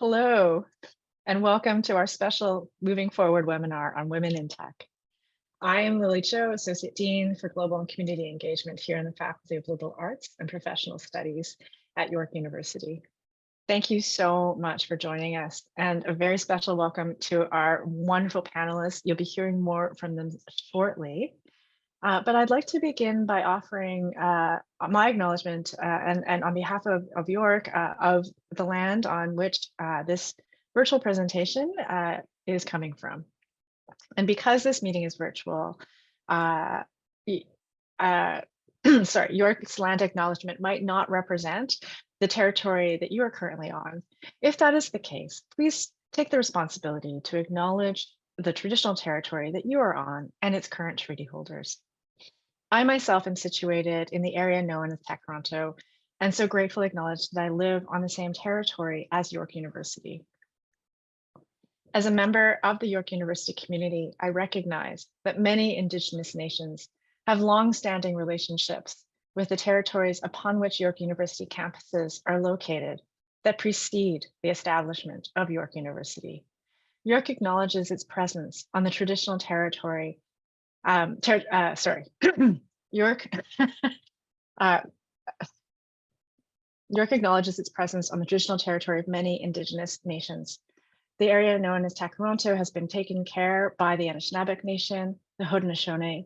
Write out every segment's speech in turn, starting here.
Hello, and welcome to our special Moving Forward webinar on Women in Tech. I am Lily Cho, Associate Dean for Global and Community Engagement here in the Faculty of Liberal Arts and Professional Studies at York University. Thank you so much for joining us, and a very special welcome to our wonderful panelists. You'll be hearing more from them shortly. But I'd like to begin by offering my acknowledgement and on behalf of York, of the land on which this virtual presentation is coming from. And because this meeting is virtual, York's land acknowledgement might not represent the territory that you are currently on. If that is the case, please take the responsibility to acknowledge the traditional territory that you are on and its current treaty holders. I myself am situated in the area known as Toronto, and so gratefully acknowledge that I live on the same territory as York University. As a member of the York University community, I recognize that many Indigenous nations have long-standing relationships with the territories upon which York University campuses are located that precede the establishment of York University. York acknowledges its presence on the traditional territory York acknowledges its presence on the traditional territory of many Indigenous nations. The area known as Toronto has been taken care by the Anishinaabe Nation, the Haudenosaunee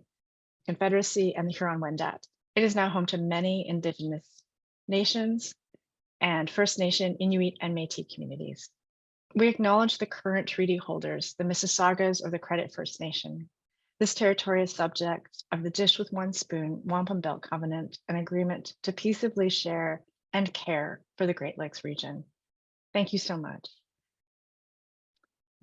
Confederacy, and the Huron-Wendat. It is now home to many Indigenous nations and First Nation, Inuit, and Métis communities. We acknowledge the current treaty holders, the Mississaugas of the Credit First Nation. This territory is subject of the Dish with One Spoon Wampum Belt Covenant, an agreement to peaceably share and care for the Great Lakes region. Thank you so much.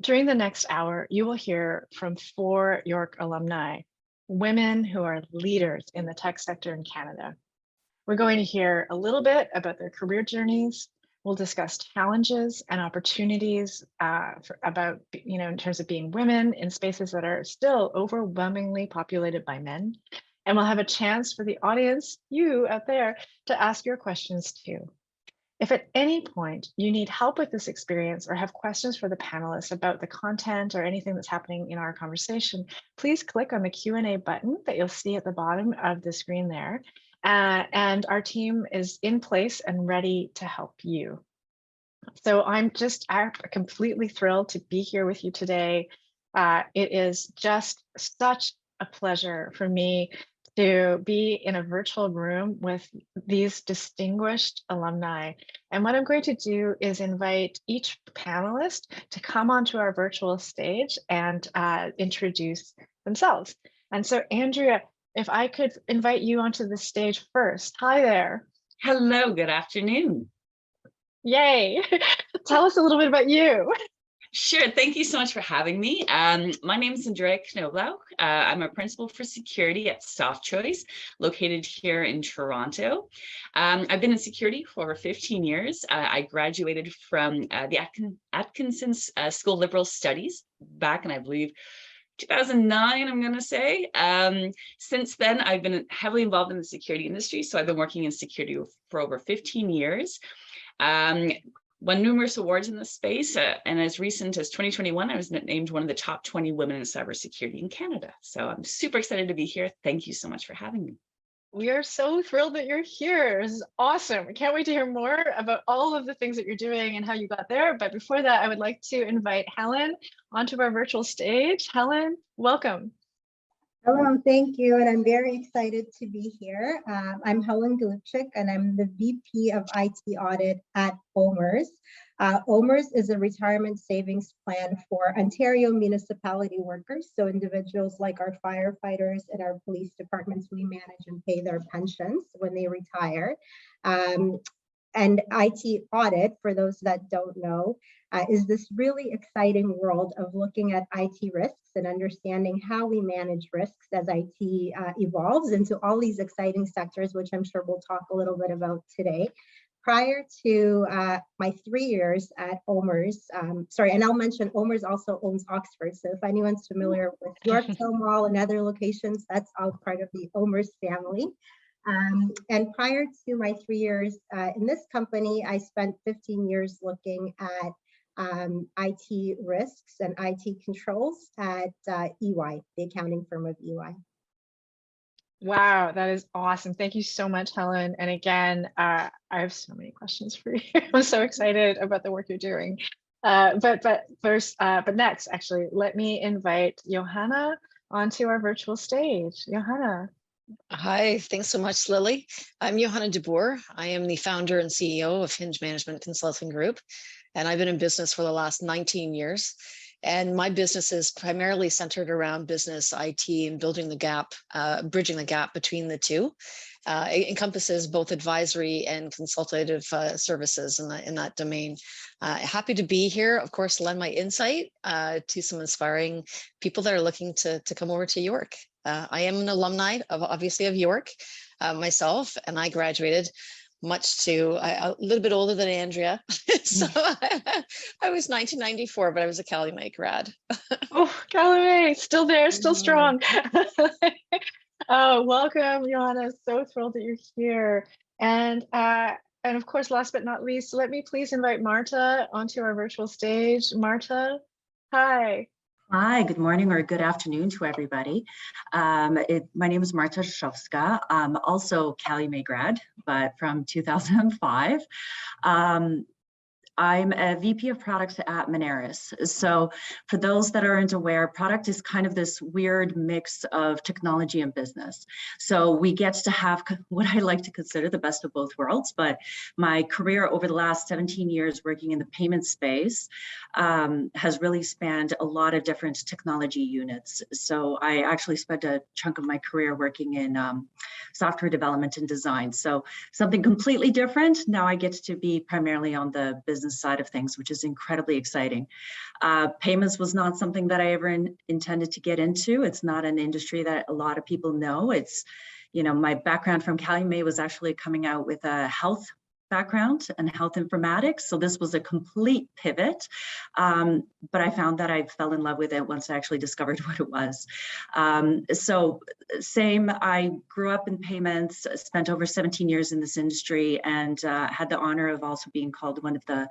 During the next hour, you will hear from 4 York alumni, women who are leaders in the tech sector in Canada. We're going to hear a little bit about their career journeys. We'll discuss challenges and opportunities in terms of being women in spaces that are still overwhelmingly populated by men. And we'll have a chance for the audience, you out there, to ask your questions too. If at any point you need help with this experience or have questions for the panelists about the content or anything that's happening in our conversation, please click on the Q&A button that you'll see at the bottom of the screen there. And our team is in place and ready to help you. So I'm completely thrilled to be here with you today. It is just such a pleasure for me to be in a virtual room with these distinguished alumni. And what I'm going to do is invite each panelist to come onto our virtual stage and introduce themselves. And so Andrea, if I could invite you onto the stage first. Hi there. Hello, good afternoon. Yay. Tell us a little bit about you. Sure, thank you so much for having me. My name is Andrea Knoblau. I'm a principal for security at SoftChoice, located here in Toronto. I've been in security for over 15 years. I graduated from the Atkinson School of Liberal Studies back in, I believe, 2009, I'm going to say. Since then, I've been heavily involved in the security industry. So I've been working in security for over 15 years. Won numerous awards in this space. And as recent as 2021, I was named one of the top 20 women in cybersecurity in Canada. So I'm super excited to be here. Thank you so much for having me. We are so thrilled that you're here. This is awesome. I can't wait to hear more about all of the things that you're doing and how you got there. But before that, I would like to invite Helen onto our virtual stage. Helen, welcome. Hello, thank you. And I'm very excited to be here. I'm Helen Galupchik, and I'm the VP of IT Audit at OMERS. OMERS is a retirement savings plan for Ontario municipality workers. So individuals like our firefighters and our police departments, we manage and pay their pensions when they retire. And IT audit, for those that don't know, is this really exciting world of looking at IT risks and understanding how we manage risks as IT evolves into all these exciting sectors, which I'm sure we'll talk a little bit about today. Prior to my 3 years at OMERS, and I'll mention OMERS also owns Oxford. So if anyone's familiar with York Mall and other locations, that's all part of the OMERS family. And prior to my 3 years in this company, I spent 15 years looking at IT risks and IT controls at EY, the accounting firm of EY. Wow, that is awesome. Thank you so much, Helen. And again, I have so many questions for you. I'm so excited about the work you're doing. But next, actually, let me invite Johanna onto our virtual stage. Johanna. Hi, thanks so much, Lily. I'm Johanna de Boer. I am the founder and CEO of Hinge Management Consulting Group, and I've been in business for the last 19 years. And my business is primarily centered around business IT and building the gap, bridging the gap between the two. It encompasses both advisory and consultative services in that domain. Happy to be here, of course, lend my insight to some inspiring people that are looking to come over to York. I am an alumni obviously of York myself, and I graduated a little bit older than Andrea. So I was 1994, but I was a Calumet grad. Oh, Calumet, still there, still strong. Oh, welcome, Johanna. So thrilled that you're here. And of course, last but not least, let me please invite Marta onto our virtual stage. Marta, hi. Hi, good morning or good afternoon to everybody. My name is Marta Szowska. I'm also Calumet grad, but from 2005. I'm a VP of products at Moneris. So for those that aren't aware, product is kind of this weird mix of technology and business. So we get to have what I like to consider the best of both worlds, but my career over the last 17 years working in the payment space has really spanned a lot of different technology units. So I actually spent a chunk of my career working in software development and design. So something completely different. Now I get to be primarily on the business side of things, which is incredibly exciting. Payments was not something that I ever intended to get into. It's not an industry that a lot of people know. It's, my background from Calumet was actually coming out with a health background and health informatics. So this was a complete pivot. But I found that I fell in love with it once I actually discovered what it was. So same, I grew up in payments, spent over 17 years in this industry, and had the honor of also being called one of the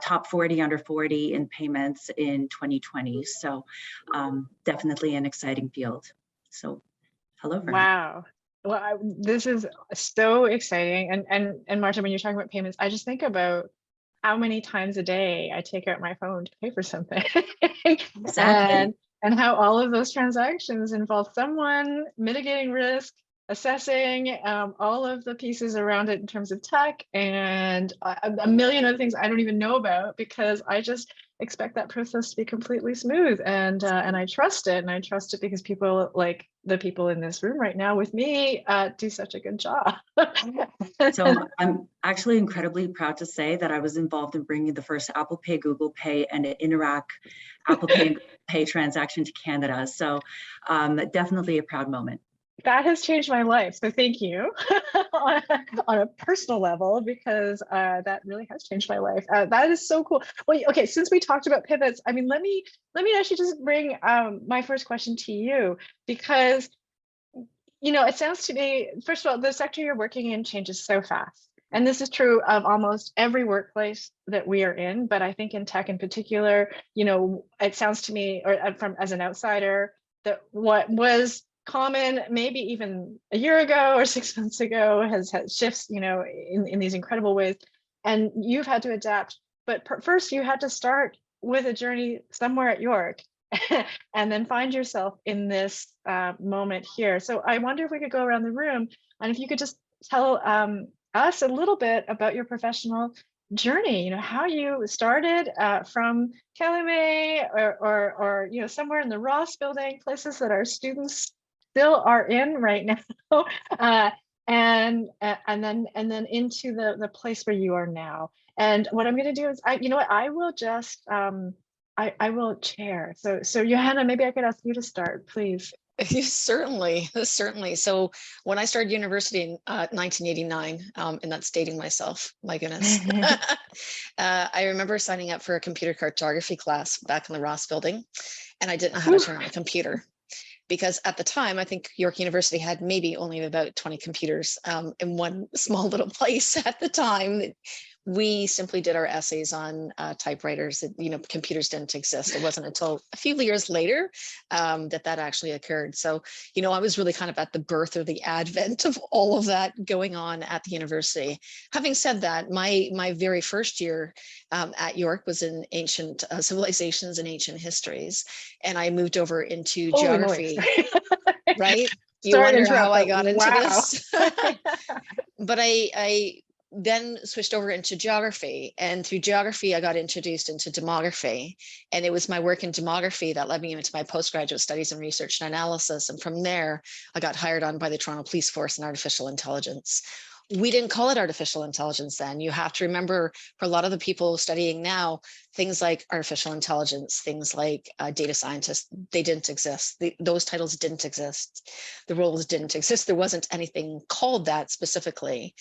top 40 under 40 in payments in 2020. So definitely an exciting field. So hello. Wow. Well, this is so exciting. And Marta, when you're talking about payments, I just think about how many times a day I take out my phone to pay for something. Exactly. And how all of those transactions involve someone mitigating risk, assessing all of the pieces around it in terms of tech, and a million other things I don't even know about, because I just expect that process to be completely smooth, and I trust it, and I trust it because people like the people in this room right now with me do such a good job. So I'm actually incredibly proud to say that I was involved in bringing the first Apple Pay, Google Pay, and Interac Apple Pay and Google Pay transaction to Canada. So definitely a proud moment. That has changed my life, so thank you on a personal level, because that really has changed my life. That is so cool. Well, okay, since we talked about pivots, I mean, let me actually just bring my first question to you, because it sounds to me, first of all, the sector you're working in changes so fast. And this is true of almost every workplace that we are in, but I think in tech in particular, it sounds to me, or as an outsider, that what was common maybe even a year ago or 6 months ago has shifts, in these incredible ways. And you've had to adapt. But first, you had to start with a journey somewhere at York and then find yourself in this moment here. So I wonder if we could go around the room, and if you could just tell us a little bit about your professional journey, how you started from Calumet or somewhere in the Ross building, places that our students still are in right now, and then into the place where you are now. And what I'm going to do is, I will just I will chair. So Johanna, maybe I could ask you to start, please. Certainly. So when I started university in 1989, and that's dating myself, my goodness, I remember signing up for a computer cartography class back in the Ross building, and I didn't know how to turn on a computer. Because at the time, I think York University had maybe only about 20 computers in one small little place at the time. we simply did our essays on typewriters. Computers didn't exist. It wasn't until a few years later that actually occurred. So, I was really kind of at the birth or the advent of all of that going on at the university. Having said that, my very first year at York was in ancient civilizations and ancient histories, and I moved over into geography. Right? You wonder how I got into this. But I then switched over into geography, and through geography I got introduced into demography, and it was my work in demography that led me into my postgraduate studies in research and analysis. And from there I got hired on by the Toronto Police Force in artificial intelligence. We didn't call it artificial intelligence then. You have to remember, for a lot of the people studying now, things like artificial intelligence, things like data scientists, they didn't exist. Those titles didn't exist. The roles didn't exist. There wasn't anything called that specifically.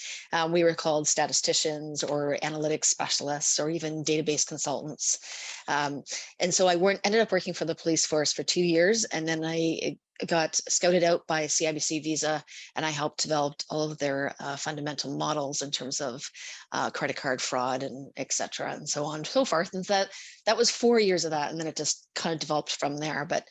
We were called statisticians or analytics specialists or even database consultants. And so I ended up working for the police force for 2 years, and then I got scouted out by CIBC Visa, and I helped develop all of their fundamental models in terms of credit card fraud and et cetera, and so on and so forth. And that was 4 years of that, and then it just kind of developed from there. But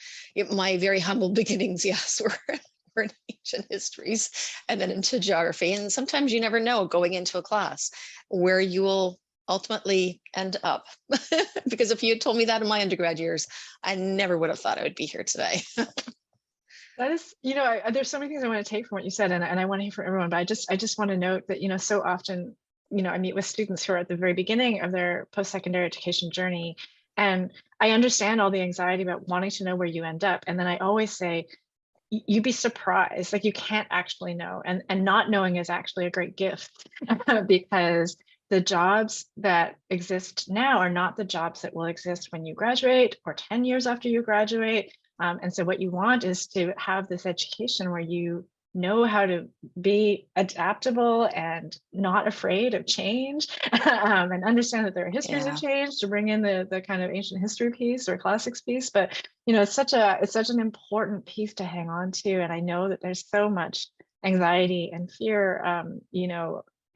my very humble beginnings, yes, were in ancient histories and then into geography. And sometimes you never know going into a class where you will ultimately end up. Because if you had told me that in my undergrad years, I never would have thought I would be here today. That is, there's so many things I want to take from what you said, and I want to hear from everyone, but I just want to note that, so often, I meet with students who are at the very beginning of their post-secondary education journey, and I understand all the anxiety about wanting to know where you end up. And then I always say, you'd be surprised, like you can't actually know, and not knowing is actually a great gift because the jobs that exist now are not the jobs that will exist when you graduate or 10 years after you graduate. And so what you want is to have this education where you know how to be adaptable and not afraid of change, and understand that there are histories of change, to bring in the kind of ancient history piece or classics piece. But it's such an important piece to hang on to. And I know that there's so much anxiety and fear,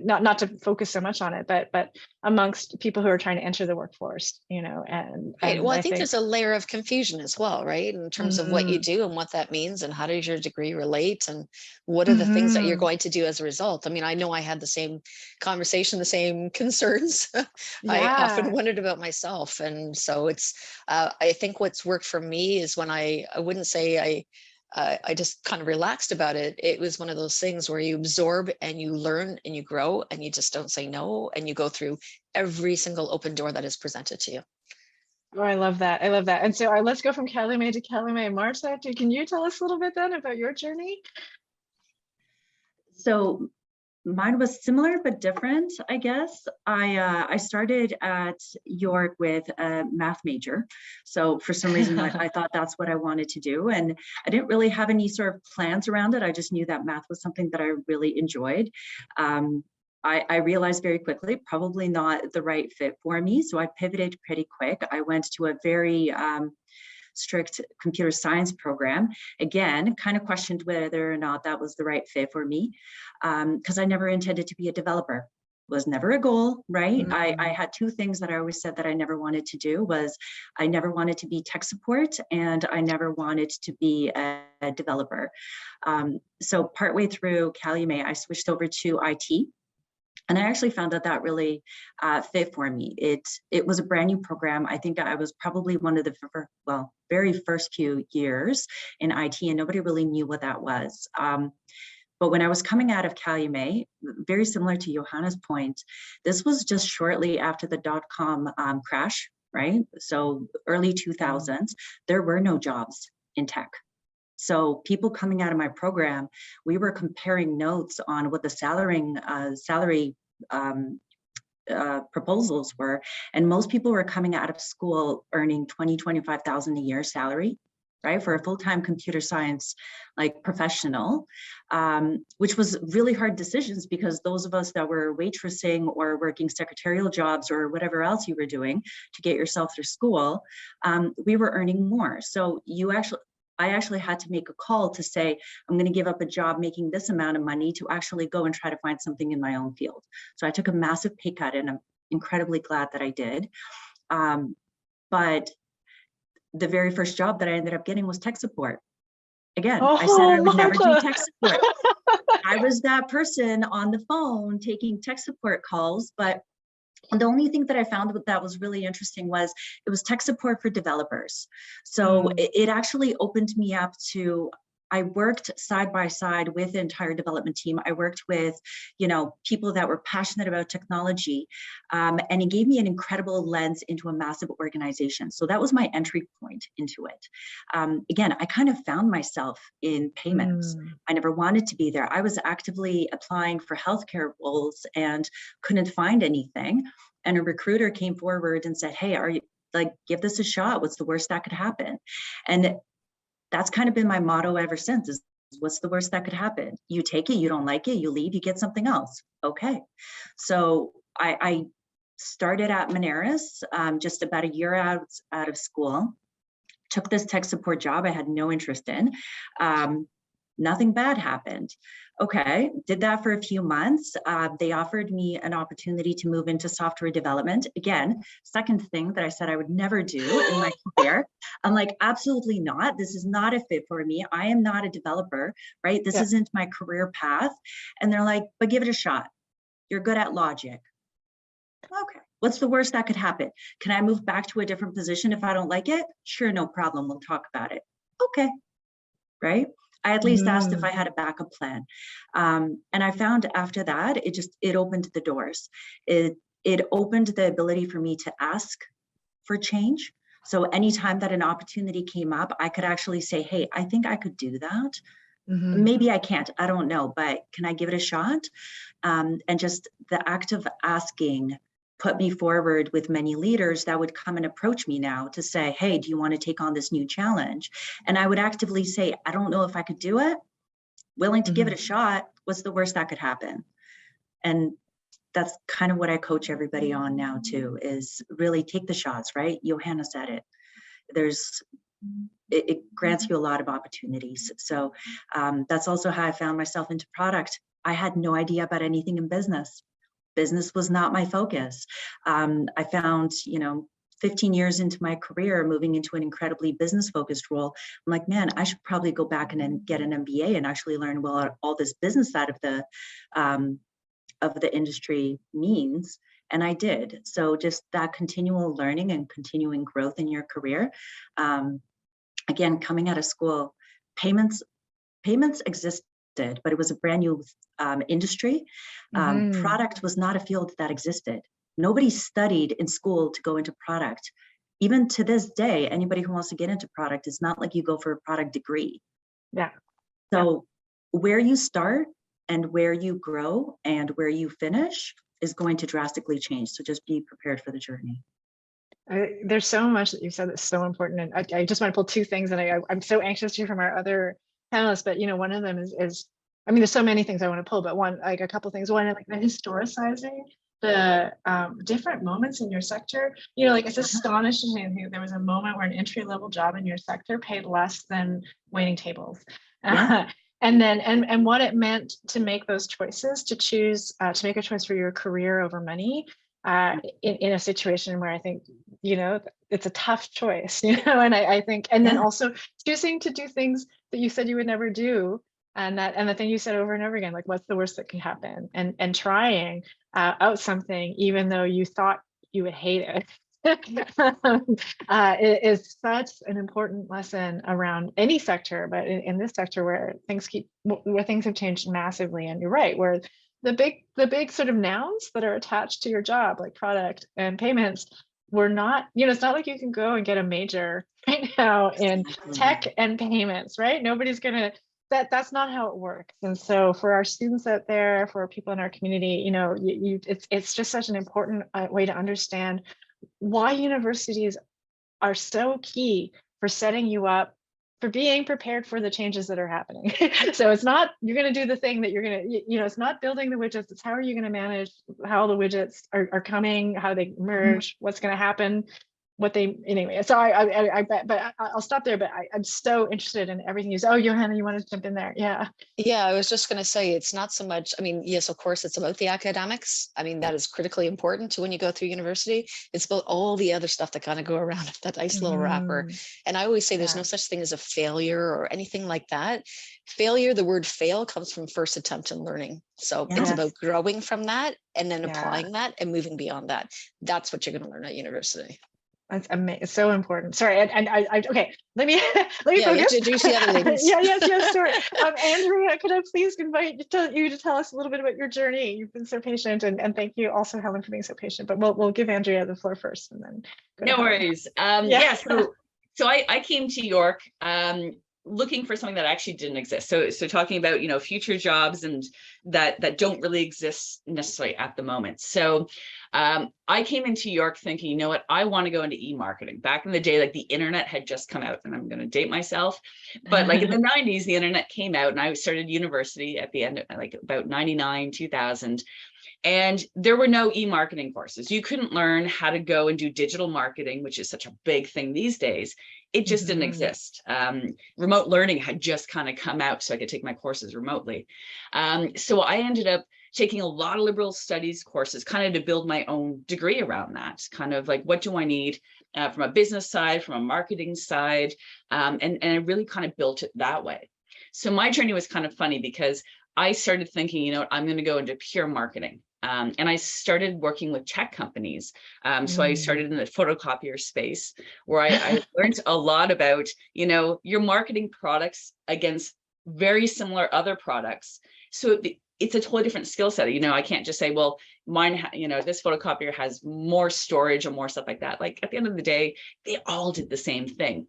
not to focus so much on it, but amongst people who are trying to enter the workforce, and right. Well, I think there's a layer of confusion as well, right? In terms of what you do and what that means, and how does your degree relate, and what are the things that you're going to do as a result. I mean, I know I had the same conversation, the same concerns. I often wondered about myself. And so it's, I think what's worked for me is when I wouldn't say I just kind of relaxed about it. It was one of those things where you absorb and you learn and you grow, and you just don't say no, and you go through every single open door that is presented to you. Oh, I love that. And so let's go from Calumet to Calumet. Marta, can you tell us a little bit then about your journey? So mine was similar but different, I guess. I started at York with a math major. So for some reason, I thought that's what I wanted to do. And I didn't really have any sort of plans around it. I just knew that math was something that I really enjoyed. I realized very quickly, probably not the right fit for me. So I pivoted pretty quick. I went to a very strict computer science program. Again, kind of questioned whether or not that was the right fit for me, because I never intended to be a developer. Was never a goal, right? I had two things that I always said that I never wanted to do. Was I never wanted to be tech support, and I never wanted to be a developer. So partway through Calumet, I switched over to IT. And I actually found that really fit for me. It was a brand new program. I think I was probably one of the very first few years in IT, and nobody really knew what that was. But when I was coming out of Calumet, very similar to Johanna's point, this was just shortly after the .com crash, right? So early 2000s, there were no jobs in tech. So people coming out of my program, we were comparing notes on what the salary proposals were. And most people were coming out of school earning $20,000-25,000 a year salary, right? For a full-time computer science professional, which was really hard decisions, because those of us that were waitressing or working secretarial jobs or whatever else you were doing to get yourself through school, we were earning more. So I actually had to make a call to say, I'm going to give up a job making this amount of money to actually go and try to find something in my own field. So I took a massive pay cut, and I'm incredibly glad that I did. But the very first job that I ended up getting was tech support. Again, I said I would never do tech support. I was that person on the phone taking tech support calls, but the only thing that I found that was really interesting was it was tech support for developers. So it actually opened me up to, I worked side by side with the entire development team. I worked with, people that were passionate about technology, and it gave me an incredible lens into a massive organization. So that was my entry point into it. Again, I kind of found myself in payments. I never wanted to be there. I was actively applying for healthcare roles and couldn't find anything. And a recruiter came forward and said, hey, are you give this a shot? What's the worst that could happen? And that's kind of been my motto ever since, is what's the worst that could happen? You take it, you don't like it, you leave, you get something else. Okay. So I started at Moneris just about a year out of school, took this tech support job I had no interest in. Nothing bad happened. Okay, did that for a few months. They offered me an opportunity to move into software development. Again, second thing that I said I would never do in my career. I'm like, absolutely not. This is not a fit for me. I am not a developer, right? This isn't my career path. And they're like, but give it a shot. You're good at logic. Okay, what's the worst that could happen? Can I move back to a different position if I don't like it? Sure, no problem. We'll talk about it. Okay, right? I at least asked if I had a backup plan. And I found after that, it opened the doors. It opened the ability for me to ask for change. So anytime that an opportunity came up, I could actually say, hey, I think I could do that. Maybe I can't, I don't know, but can I give it a shot? And just the act of asking put me forward with many leaders that would come and approach me now to say, hey, do you want to take on this new challenge? And I would actively say, I don't know if I could do it. Willing to give it a shot. What's the worst that could happen? And that's kind of what I coach everybody on now too, is really take the shots, right? Johanna said it. It grants you a lot of opportunities. So that's also how I found myself into product. I had no idea about anything in business. Business was not my focus. I found, 15 years into my career, moving into an incredibly business focused role, I'm like, man, I should probably go back and then get an MBA and actually learn what all this business side of the industry means. And I did. So just that continual learning and continuing growth in your career. Again, coming out of school, payments existed, but it was a brand new industry. Product was not a field that existed. Nobody studied in school to go into product. Even to this day, anybody who wants to get into product, it's not like you go for a product degree. Yeah. So where you start and where you grow and where you finish is going to drastically change. So just be prepared for the journey. There's so much that you said that's so important. And I just want to pull two things, and I'm so anxious to hear from our other panelists, but one of them is I mean, there's so many things I want to pull, but one, like a couple things. One, like the historicizing the different moments in your sector. Like it's astonishing. There was a moment where an entry-level job in your sector paid less than waiting tables. Yeah. And then, and what it meant to make those choices, to choose, to make a choice for your career over money, in a situation where I think, it's a tough choice, and I think, and then also choosing to do things that you said you would never do. And the thing you said over and over again, like, what's the worst that can happen? And trying out something, even though you thought you would hate it. It is such an important lesson around any sector, but in this sector where things have changed massively. And you're right, where the big sort of nouns that are attached to your job, like product and payments, were not, it's not like you can go and get a major right now in tech and payments, right? Nobody's gonna, that's not how it works. And so for our students out there, for people in our community, it's just such an important way to understand why universities are so key for setting you up for being prepared for the changes that are happening. So it's not, you're going to do the thing that you're going to, it's not building the widgets. It's how are you going to manage how the widgets are coming, how they merge, what's going to happen what they, anyway, so I'll stop there, but I'm so interested in everything you said. Oh, Johanna, you want to jump in there? Yeah. Yeah, I was just going to say, it's not so much, I mean, yes, of course, it's about the academics. I mean, that is critically important to when you go through university. It's about all the other stuff that kind of go around that nice little wrapper. And I always say there's no such thing as a failure or anything like that. Failure, the word fail comes from first attempt in learning. So it's about growing from that and then applying that and moving beyond that. That's what you're going to learn at university. That's amazing. So important. Sorry, and I okay. Let me focus. Introduce the other ladies. yes. Sorry, Andrea, could I please invite you to tell us a little bit about your journey? You've been so patient, and thank you also, Helen, for being so patient. But we'll give Andrea the floor first, and then no worries. So I came to York looking for something that actually didn't exist. So talking about, you know, future jobs and that don't really exist necessarily at the moment. So I came into York thinking, you know what, I want to go into e-marketing. Back in the day, like the internet had just come out, and I'm going to date myself, but like in the 90s, the internet came out, and I started university at the end of like about 99, 2000. And there were no e-marketing courses. You couldn't learn how to go and do digital marketing, which is such a big thing these days. It just didn't exist. Remote learning had just kind of come out, so I could take my courses remotely. So I ended up taking a lot of liberal studies courses kind of to build my own degree around that, kind of like, what do I need from a business side, from a marketing side, and I really kind of built it that way. So my journey was kind of funny because I started thinking, you know, I'm going to go into pure marketing. And I started working with tech companies. So I started in the photocopier space, where I learned a lot about, you know, your marketing products against very similar other products. So it's a totally different skill set. You know, I can't just say, well, mine, you know, this photocopier has more storage or more stuff like that. Like at the end of the day, they all did the same thing.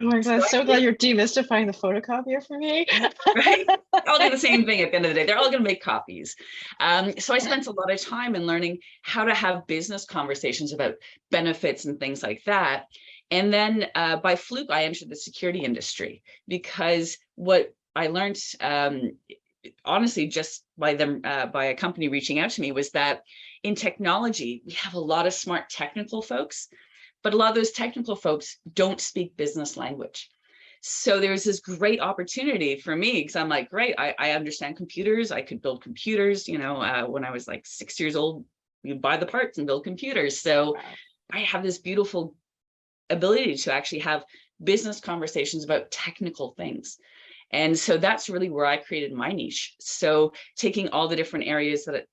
Oh my God, so glad you're demystifying the photocopier for me. Right? All do the same thing at the end of the day. They're all going to make copies. So I spent a lot of time in learning how to have business conversations about benefits and things like that. And then by fluke, I entered the security industry, because what I learned, honestly, just by a company reaching out to me, was that in technology, we have a lot of smart technical folks, but a lot of those technical folks don't speak business language. So there's this great opportunity for me, because I'm like, great, I understand computers. I could build computers. You know, when I was like 6 years old, you'd buy the parts and build computers. So I have this beautiful ability to actually have business conversations about technical things. And so that's really where I created my niche. So taking all the different areas that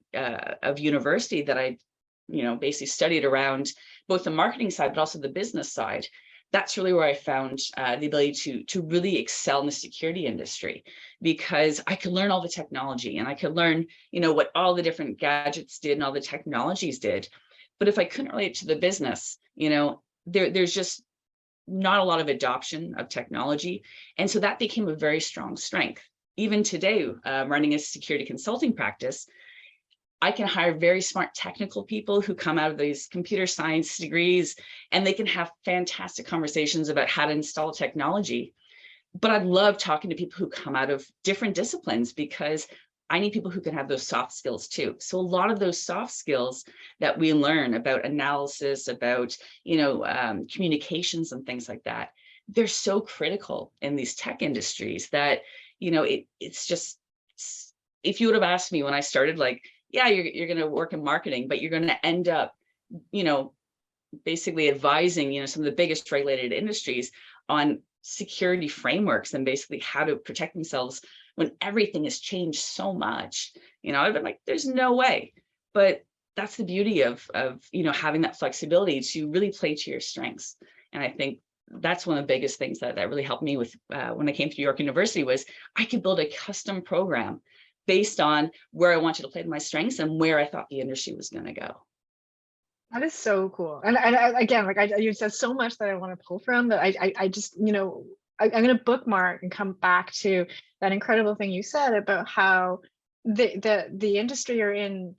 of university that I, you know, basically studied around both the marketing side, but also the business side. That's really where I found the ability to really excel in the security industry, because I could learn all the technology, and I could learn, you know, what all the different gadgets did and all the technologies did. But if I couldn't relate to the business, you know, there's just not a lot of adoption of technology. And so that became a very strong strength. Even today, running a security consulting practice, I can hire very smart technical people who come out of these computer science degrees, and they can have fantastic conversations about how to install technology. But I love talking to people who come out of different disciplines, because I need people who can have those soft skills too. So a lot of those soft skills that we learn about analysis, about, you know, communications and things like that, they're so critical in these tech industries that, you know, it's just, if you would have asked me when I started, like, yeah, you're going to work in marketing, but you're going to end up, you know, basically advising, you know, some of the biggest regulated industries on security frameworks and basically how to protect themselves when everything has changed so much. You know, I've been like, there's no way. But that's the beauty of you know, having that flexibility to really play to your strengths. And I think that's one of the biggest things that really helped me with when I came to York University, was I could build a custom program based on where I wanted to play to my strengths and where I thought the industry was going to go. That is so cool. And again, like you said so much that I want to pull from, that I just, you know, I'm going to bookmark and come back to that incredible thing you said about how the industry you're in,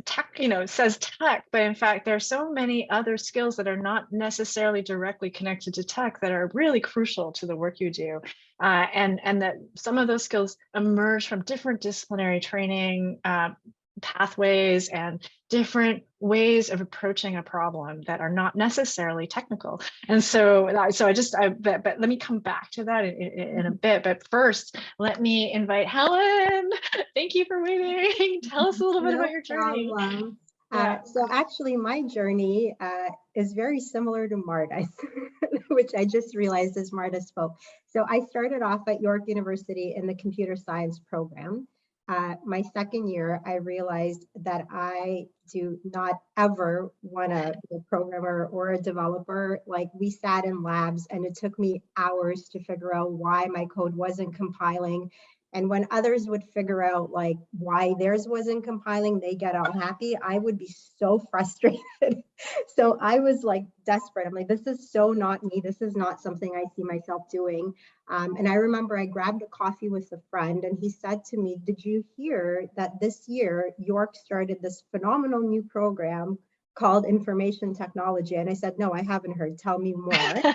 tech, you know, says tech, but in fact, there are so many other skills that are not necessarily directly connected to tech that are really crucial to the work you do. And that some of those skills emerge from different disciplinary training, pathways and different ways of approaching a problem that are not necessarily technical. And so but let me come back to that in a bit. But first, let me invite Helen. Thank you for waiting. Tell us a little bit about your journey. Problem. Yeah. So actually my journey is very similar to Marta's, which I just realized as Marta spoke. So I started off at York University in the computer science program. My second year, I realized that I do not ever want to be a programmer or a developer. Like, we sat in labs and it took me hours to figure out why my code wasn't compiling. And when others would figure out like why theirs wasn't compiling, they get all happy. I would be so frustrated. So I was like desperate. I'm like, this is so not me. This is not something I see myself doing. And I remember I grabbed a coffee with a friend and he said to me, did you hear that this year York started this phenomenal new program called information technology? And I said, no, I haven't heard. Tell me more.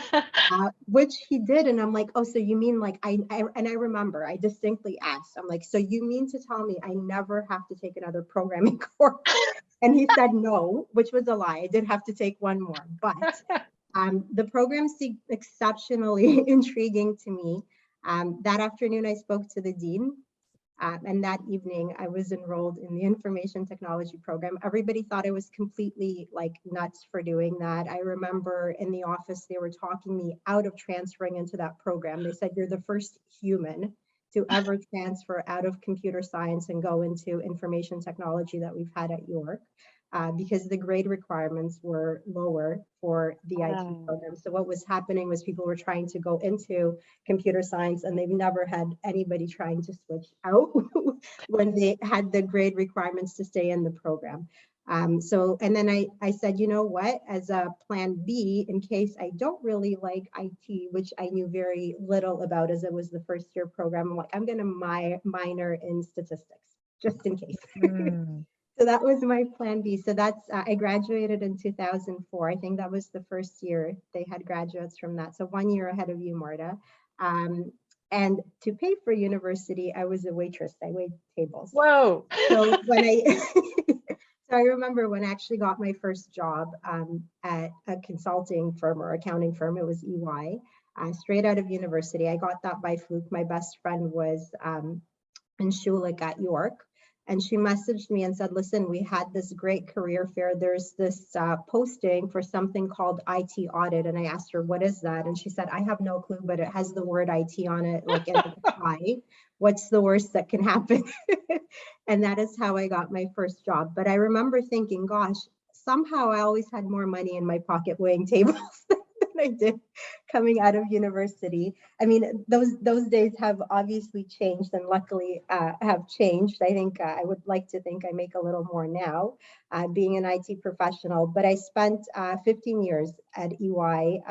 Which he did. And I'm like, oh, so you mean like, and I remember I distinctly asked, I'm like, so you mean to tell me I never have to take another programming course? And he said no, which was a lie. I did have to take one more, but the program seemed exceptionally intriguing to me. That afternoon, I spoke to the dean. And that evening, I was enrolled in the information technology program. Everybody thought I was completely like nuts for doing that. I remember in the office, they were talking me out of transferring into that program. They said, you're the first human to ever transfer out of computer science and go into information technology that we've had at York. Because the grade requirements were lower for the IT program. So what was happening was people were trying to go into computer science and they've never had anybody trying to switch out when they had the grade requirements to stay in the program. And then I said, you know what, as a plan B, in case I don't really like IT, which I knew very little about as it was the first year program, I'm like, I'm going to minor in statistics, just in case. So that was my plan B. So that's, I graduated in 2004. I think that was the first year they had graduates from that. So 1 year ahead of you, Marta. And to pay for university, I was a waitress. I waited tables. Whoa. So when so I remember when I actually got my first job at a consulting firm or accounting firm, it was EY, straight out of university. I got that by fluke. My best friend was in Schulich at York. And she messaged me and said, listen, we had this great career fair. There's this posting for something called IT audit. And I asked her, what is that? And she said, I have no clue, but it has the word IT on it, like in I. What's the worst that can happen? And that is how I got my first job. But I remember thinking, gosh, somehow I always had more money in my pocket weighing tables than I did coming out of university. I mean, those days have obviously changed and luckily have changed. I think I would like to think I make a little more now being an IT professional, but I spent 15 years at EY.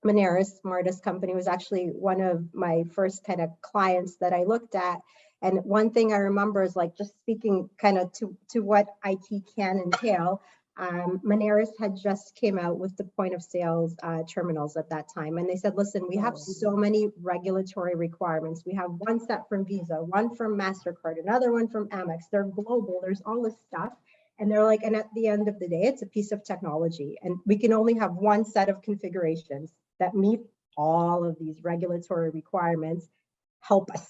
Moneris, Marta's company, was actually one of my first kind of clients that I looked at. And one thing I remember is like just speaking kind of to what IT can entail. Moneris had just came out with the point of sales terminals at that time. And they said, listen, we have so many regulatory requirements. We have one set from Visa, one from MasterCard, another one from Amex. They're global, there's all this stuff. And they're like, and at the end of the day, it's a piece of technology. And we can only have one set of configurations that meet all of these regulatory requirements. Help us.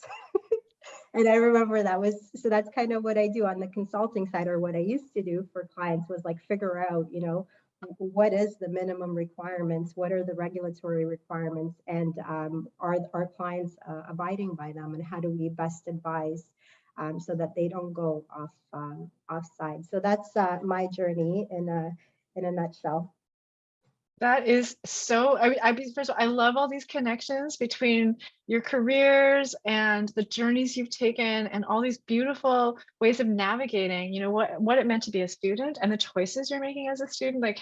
And I remember so that's kind of what I do on the consulting side, or what I used to do for clients was like figure out, you know, what is the minimum requirements? What are the regulatory requirements? And are our clients abiding by them? And how do we best advise so that they don't go offside? So that's my journey in a nutshell. That is so, first of all, I love all these connections between your careers and the journeys you've taken and all these beautiful ways of navigating, you know, what it meant to be a student and the choices you're making as a student. Like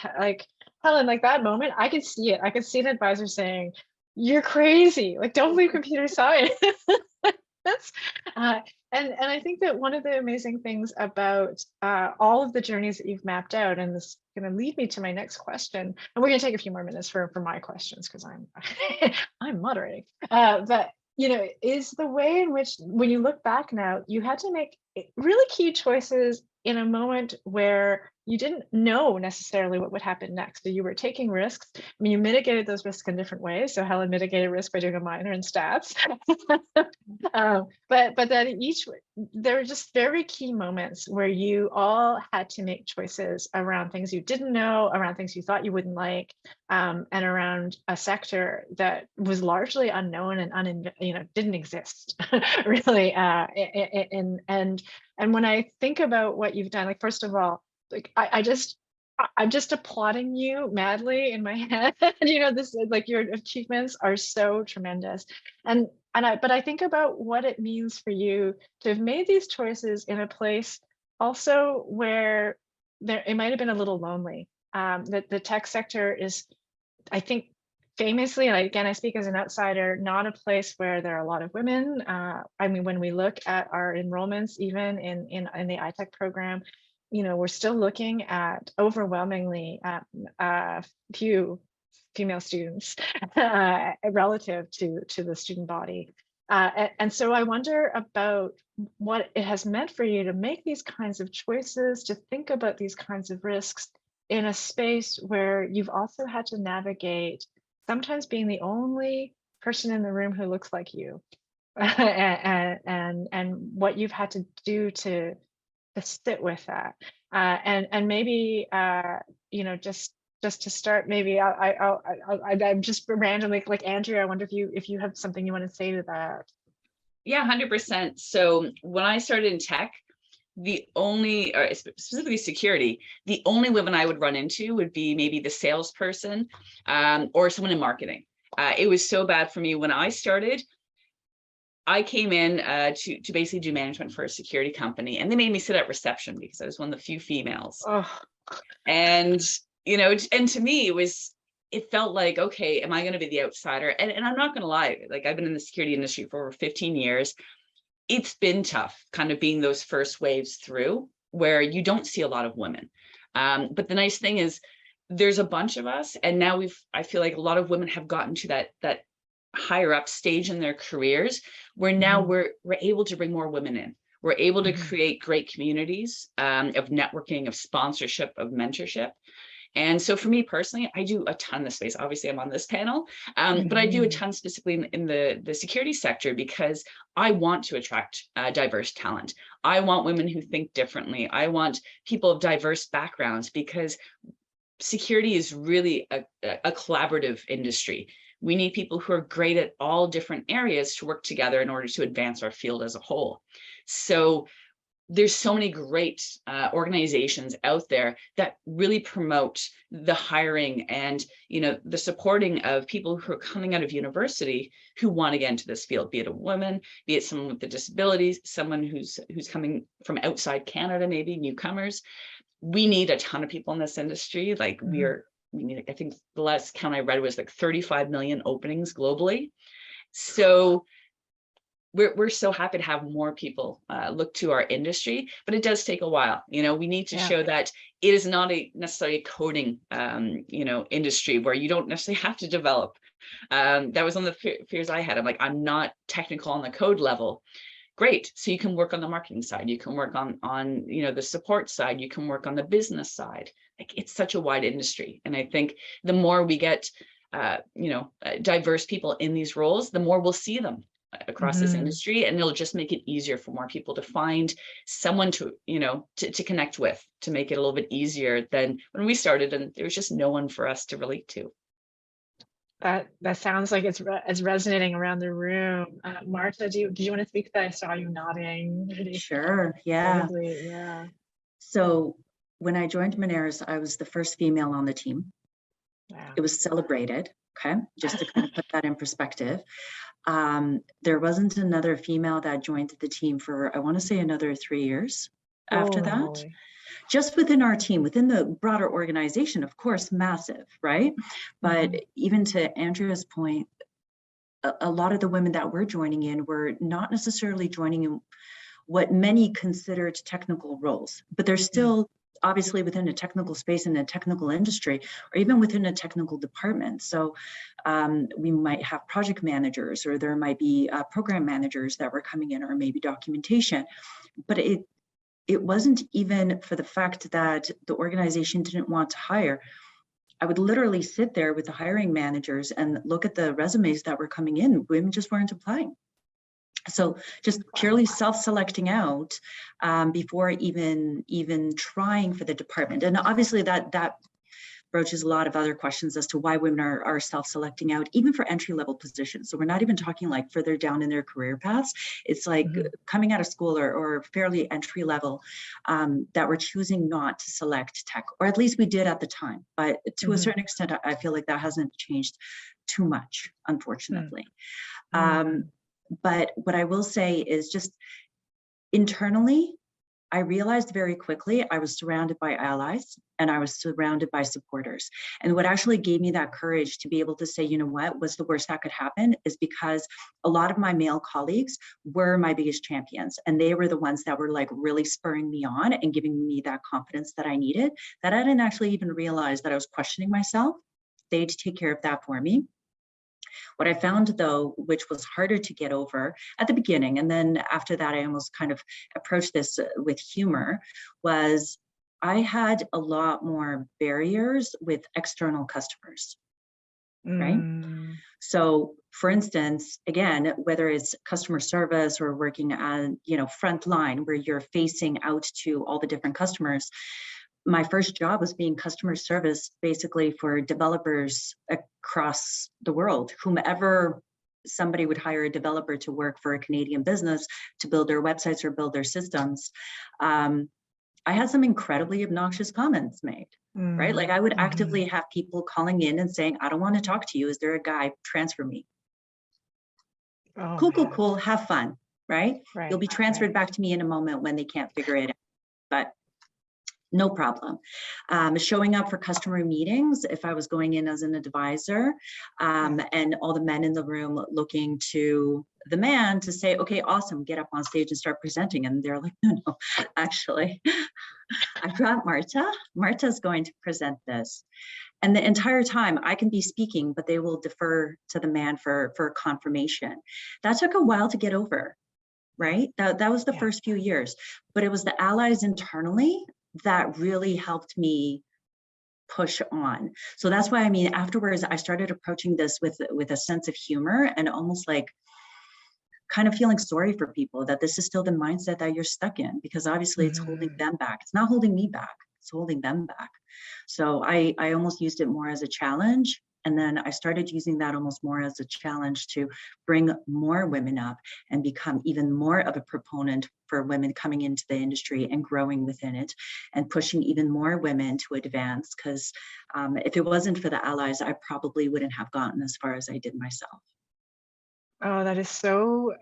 Helen, like that moment, I could see it. I could see an advisor saying, you're crazy, like don't leave computer science. That's and I think that one of the amazing things about all of the journeys that you've mapped out, and this is going to lead me to my next question, and we're going to take a few more minutes for my questions because I'm moderating, but you know, is the way in which when you look back now, you had to make really key choices in a moment where you didn't know necessarily what would happen next. So you were taking risks. I mean, you mitigated those risks in different ways. So Helen mitigated risk by doing a minor in stats. But then there were just very key moments where you all had to make choices around things you didn't know, around things you thought you wouldn't like, and around a sector that was largely unknown and didn't exist really. And when I think about what you've done, like, first of all, like I'm just applauding you madly in my head. This, like, your achievements are so tremendous. But I think about what it means for you to have made these choices in a place also where it might have been a little lonely. That the tech sector is, I think, famously, and again, I speak as an outsider, not a place where there are a lot of women. I mean, when we look at our enrollments, even in the iTech program, we're still looking at overwhelmingly few female students relative to the student body. And so I wonder about what it has meant for you to make these kinds of choices, to think about these kinds of risks in a space where you've also had to navigate sometimes being the only person in the room who looks like you, and what you've had to do to sit with that. And maybe just to start, maybe I'm just randomly, like, Andrew, I wonder if you have something you want to say to that. Yeah, 100%. So when I started in tech, the only, or specifically security, the only women I would run into would be maybe the salesperson, or someone in marketing. It was so bad for me when I started. I came in to basically do management for a security company, and they made me sit at reception because I was one of the few females. Oh. And and to me it felt like, okay, am I going to be the outsider? And I'm not going to lie, like, I've been in the security industry for over 15 years. It's been tough kind of being those first waves through where you don't see a lot of women. But the nice thing is there's a bunch of us, and now I feel like a lot of women have gotten to that higher up stage in their careers where now we're able to bring more women in. We're able to create great communities of networking, of sponsorship, of mentorship. And so for me personally, I do a ton in this space. Obviously, I'm on this panel, but I do a ton specifically in the security sector because I want to attract diverse talent. I want women who think differently. I want people of diverse backgrounds because security is really a collaborative industry. We need people who are great at all different areas to work together in order to advance our field as a whole. So there's so many great organizations out there that really promote the hiring and the supporting of people who are coming out of university who want to get into this field, be it a woman, be it someone with a disability, someone who's coming from outside Canada, maybe newcomers. We need a ton of people in this industry. Like we need, I think the last count I read was like 35 million openings globally. So we're so happy to have more people look to our industry, but it does take a while. We need to show that it is not necessarily a coding, industry where you don't necessarily have to develop. That was one of the fears I had. I'm like, I'm not technical on the code level. Great. So you can work on the marketing side. You can work on the support side. You can work on the business side. Like, it's such a wide industry. And I think the more we get, diverse people in these roles, the more we'll see them across this industry, and it'll just make it easier for more people to find someone to connect with, to make it a little bit easier than when we started and there was just no one for us to relate to. That sounds like it's resonating around the room. Marta, do you want to speak to that? I saw you nodding. Sure. Yeah. Yeah. So when I joined Moneris, I was the first female on the team. Wow. It was celebrated. Okay. Just to kind of put that in perspective. There wasn't another female that joined the team for, I want to say, another 3 years after that. Holy. Just within our team, within the broader organization, of course, massive, right? But even to Andrea's point, a lot of the women that were joining in were not necessarily joining in what many considered technical roles, but they're still obviously within a technical space in a technical industry, or even within a technical department. So we might have project managers, or there might be program managers that were coming in, or maybe documentation. But it wasn't even for the fact that the organization didn't want to hire. I would literally sit there with the hiring managers and look at the resumes that were coming in. Women just weren't applying. So just purely self-selecting out before even trying for the department. And obviously that broaches a lot of other questions as to why women are self-selecting out, even for entry-level positions. So we're not even talking like further down in their career paths. It's like coming out of school or fairly entry level that we're choosing not to select tech, or at least we did at the time. But to a certain extent, I feel like that hasn't changed too much, unfortunately. But what I will say is just internally, I realized very quickly I was surrounded by allies and I was surrounded by supporters. And what actually gave me that courage to be able to say, you know what's the worst that could happen, is because a lot of my male colleagues were my biggest champions. And they were the ones that were like really spurring me on and giving me that confidence that I needed, that I didn't actually even realize that I was questioning myself. They'd take care of that for me. What I found, though, which was harder to get over at the beginning, and then after that, I almost kind of approached this with humor, was I had a lot more barriers with external customers, right? So, for instance, again, whether it's customer service or working on, front line where you're facing out to all the different customers, my first job was being customer service basically for developers across the world. Whomever somebody would hire a developer to work for a Canadian business to build their websites or build their systems. I had some incredibly obnoxious comments made, right? Like I would actively have people calling in and saying, I don't want to talk to you. Is there a guy? Transfer me. Oh, Cool. Have fun, right? You'll be transferred back to me in a moment when they can't figure it out. But no problem. Showing up for customer meetings, if I was going in as an advisor, and all the men in the room looking to the man to say, okay, awesome, get up on stage and start presenting. And they're like, no, actually, I brought Marta. Marta's going to present this. And the entire time I can be speaking, but they will defer to the man for confirmation. That took a while to get over, right? That was the first few years, but it was the allies internally that really helped me push on. So that's why, afterwards I started approaching this with a sense of humor and almost like kind of feeling sorry for people that this is still the mindset that you're stuck in, because obviously it's holding them back. It's not holding me back, it's holding them back. So I almost used it more as a challenge. And then I started using that almost more as a challenge to bring more women up and become even more of a proponent for women coming into the industry and growing within it and pushing even more women to advance. Because if it wasn't for the allies, I probably wouldn't have gotten as far as I did myself. Oh, that is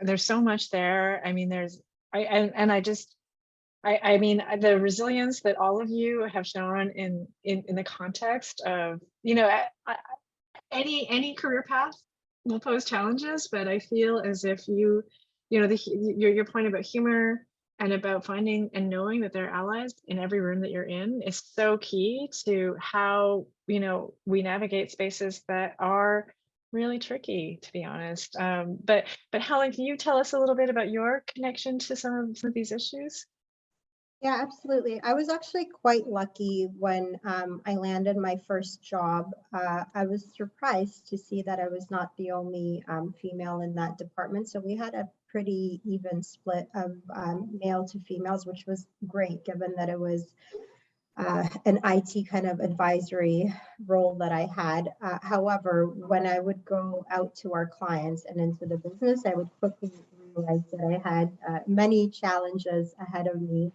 there's so much there. The resilience that all of you have shown in the context of, any career path will pose challenges, but I feel as if your point about humor and about finding and knowing that there are allies in every room that you're in is so key to how, we navigate spaces that are really tricky, to be honest. But Helen, can you tell us a little bit about your connection to some of these issues? Yeah, absolutely. I was actually quite lucky when I landed my first job. I was surprised to see that I was not the only female in that department. So we had a pretty even split of male to females, which was great, given that it was an IT kind of advisory role that I had. However, when I would go out to our clients and into the business, I would quickly realize that I had many challenges ahead of me.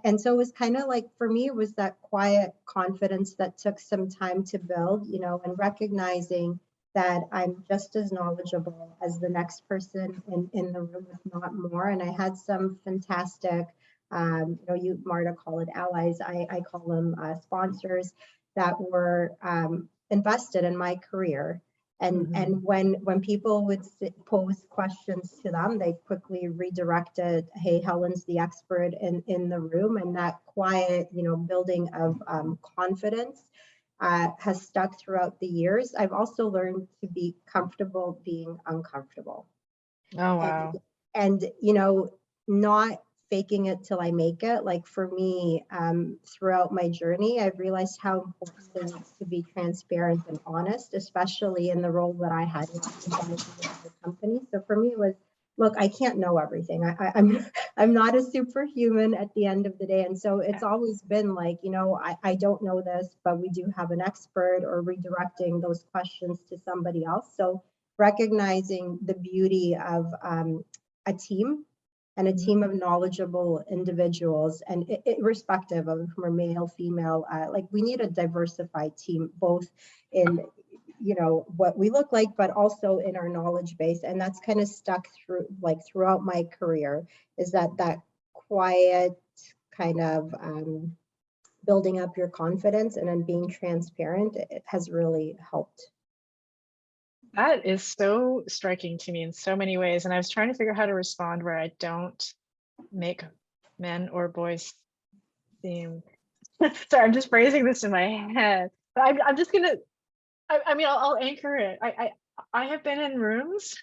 And so it was kind of like, for me, it was that quiet confidence that took some time to build, and recognizing that I'm just as knowledgeable as the next person in the room, if not more. And I had some fantastic, you, Marta, call it allies. I call them sponsors that were invested in my career. And when people would pose questions to them, they quickly redirected, hey, Helen's the expert in the room. And that quiet, building of confidence has stuck throughout the years. I've also learned to be comfortable being uncomfortable. Oh, wow. And not faking it till I make it. Like for me, throughout my journey, I've realized how important it is to be transparent and honest, especially in the role that I had in the company. So for me, it was, look, I can't know everything. I'm not a superhuman at the end of the day. And so it's always been like, I don't know this, but we do have an expert, or redirecting those questions to somebody else. So recognizing the beauty of a team, and a team of knowledgeable individuals, and irrespective of who are male, female, like we need a diversified team, both in what we look like, but also in our knowledge base. And that's kind of stuck throughout my career, is that quiet kind of building up your confidence and then being transparent. It has really helped. That is so striking to me in so many ways. And I was trying to figure out how to respond where I don't make men or boys seem, sorry, I'm just phrasing this in my head, but I'm just gonna, I mean, I'll anchor it. I have been in rooms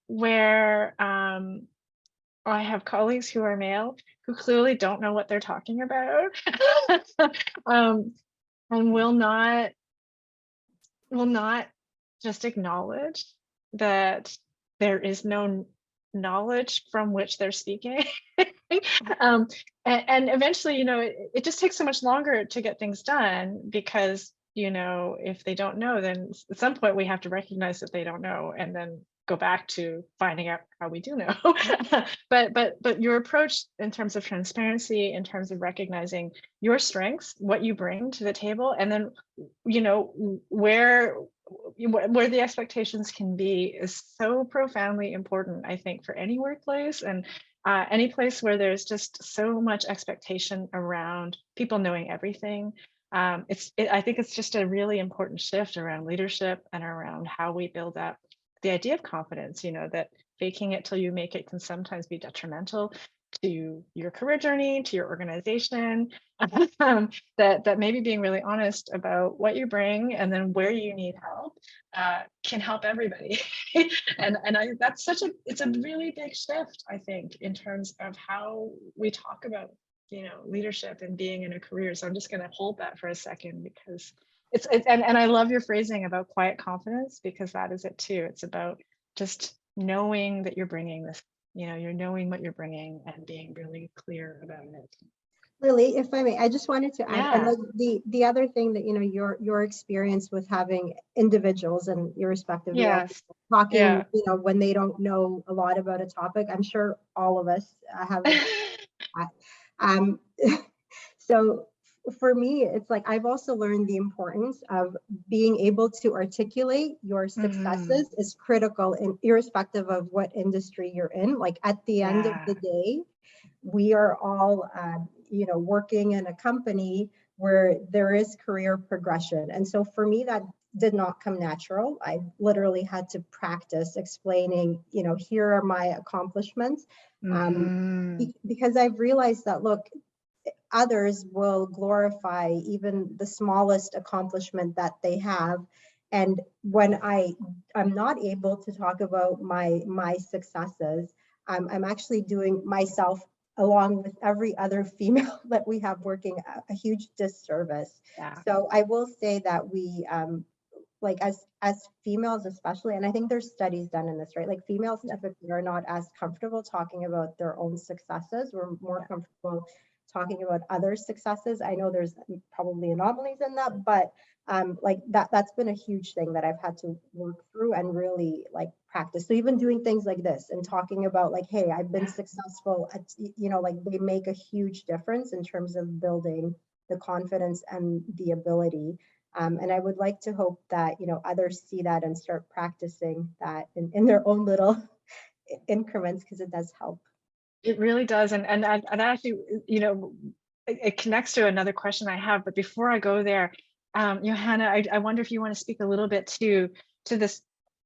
where I have colleagues who are male who clearly don't know what they're talking about, and will not just acknowledge that there is no knowledge from which they're speaking. And eventually, it just takes so much longer to get things done, because, if they don't know, then at some point we have to recognize that they don't know, and then go back to finding out how we do know. but your approach in terms of transparency, in terms of recognizing your strengths, what you bring to the table, and then, where the expectations can be, is so profoundly important, I think, for any workplace, and any place where there's just so much expectation around people knowing everything. I think it's just a really important shift around leadership and around how we build up the idea of confidence, that faking it till you make it can sometimes be detrimental to your career journey, to your organization. That maybe being really honest about what you bring and then where you need help can help everybody. and it's a really big shift, I think, in terms of how we talk about leadership and being in a career. So I'm just going to hold that for a second, because and I love your phrasing about quiet confidence, because that is it too. It's about just knowing that you're bringing this, you're knowing what you're bringing and being really clear about it. Lily, if I may, I just wanted to add, Yeah. and like the other thing that, your experience with having individuals, and irrespective Yes. of talking, Yeah. when they don't know a lot about a topic, I'm sure all of us have. So for me, it's like, I've also learned the importance of being able to articulate your successes is critical, in irrespective of what industry you're in. Like at the end of the day, we are all, working in a company where there is career progression. And so for me, that did not come natural. I literally had to practice explaining, here are my accomplishments, because I've realized that, look, others will glorify even the smallest accomplishment that they have. And when I'm not able to talk about my successes, I'm actually doing myself, along with every other female that we have working, a huge disservice. Yeah. So I will say that we, like as females especially, and I think there's studies done in this, right? Like females typically are not as comfortable talking about their own successes. We're more comfortable talking about other successes. I know there's probably anomalies in that, but like that's been a huge thing that I've had to work through and really like practice. So even doing things like this and talking about like, hey, I've been successful at, like they make a huge difference in terms of building the confidence and the ability. And I would like to hope that, others see that and start practicing that in their own little increments, because it does help. It really does. And actually, it connects to another question I have. But before I go there, Johanna, I wonder if you want to speak a little bit to this